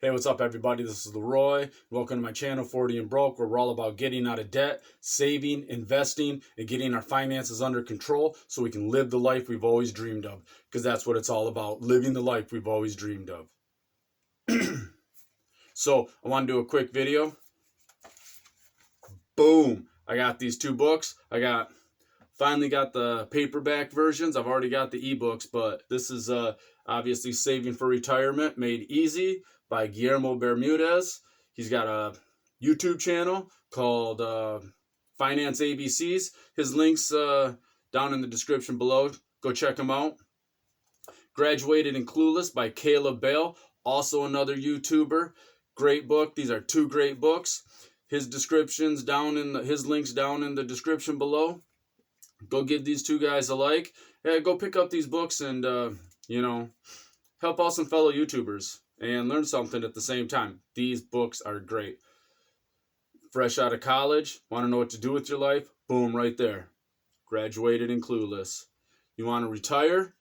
Hey, what's up, everybody? This is Leroy. Welcome to my channel, 40 and Broke, where we're all about getting out of debt, saving, investing, and getting our finances under control so we can live the life we've always dreamed of. Because that's what it's all about, living the life we've always dreamed of. So, I want to do a quick video. Boom! I got these two books. Finally got the paperback versions. I've already got the ebooks, but this is obviously Saving for Retirement Made Easy by Guillermo Bermudez. He's got a YouTube channel called Finance ABCs. His links down in the description below. Go check him out. Graduated and Clueless by Bale, also another YouTuber. Great book. These are two great books. His descriptions down in his links down in the description below. Go give these two guys a like. Yeah, go pick up these books and help out some fellow YouTubers and learn something at the same time. These books are great. Fresh out of college, want to know what to do with your life? Boom, right there. Graduated and Clueless. You want to retire?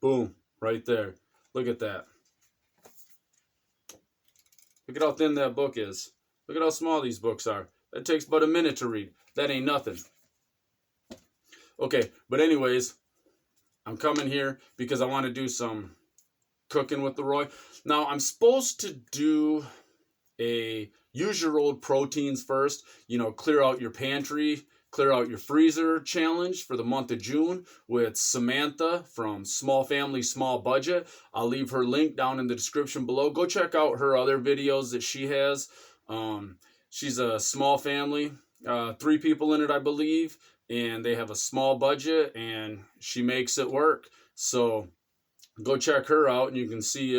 Boom, right there. Look at that. Look at how thin that book is. Look at how small these books are. That takes but a minute to read. That ain't nothing. Okay, but anyways, I'm coming here because I want to do some cooking with Leroy. Now, I'm supposed to do a use your old proteins first, clear out your pantry, clear out your freezer challenge for the month of June with Samantha from SmallfamilySmallbudget. I'll leave her link down in the description below. Go check out her other videos that she has. She's a small family, 3 people in it, I believe, and they have a small budget, and she makes it work. So go check her out, and you can see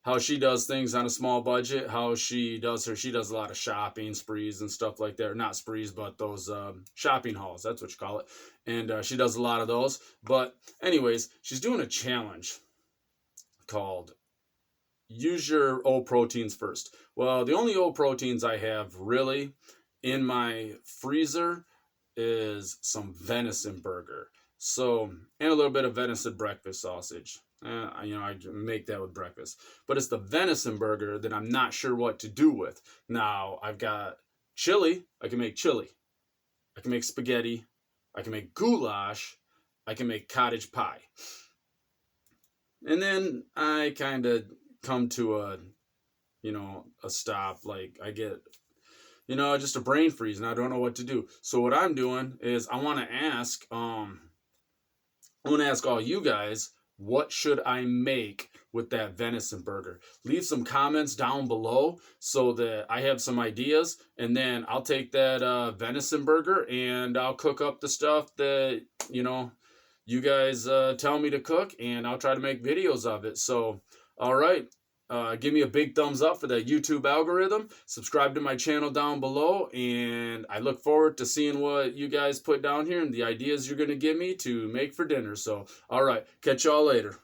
how she does things on a small budget, how she does a lot of shopping sprees and stuff like that. Not sprees, but those shopping hauls, that's what you call it. And she does a lot of those. But anyways, she's doing a challenge called Use Your Old Proteins First. Well, the only old proteins I have really in my freezer is some venison burger. So, and a little bit of venison breakfast sausage. I make that with breakfast. But it's the venison burger that I'm not sure what to do with. Now, I've got chili. I can make chili. I can make spaghetti. I can make goulash. I can make cottage pie. And then I kind of come to a stop. Like, I get just a brain freeze, and I don't know what to do. So what I'm doing is I want to ask all you guys, what should I make with that venison burger? Leave some comments down below so that I have some ideas, and then I'll take that venison burger and I'll cook up the stuff that, you guys tell me to cook, and I'll try to make videos of it. So, all right. Give me a big thumbs up for that YouTube algorithm. Subscribe to my channel down below. And I look forward to seeing what you guys put down here and the ideas you're going to give me to make for dinner. So, all right. Catch y'all later.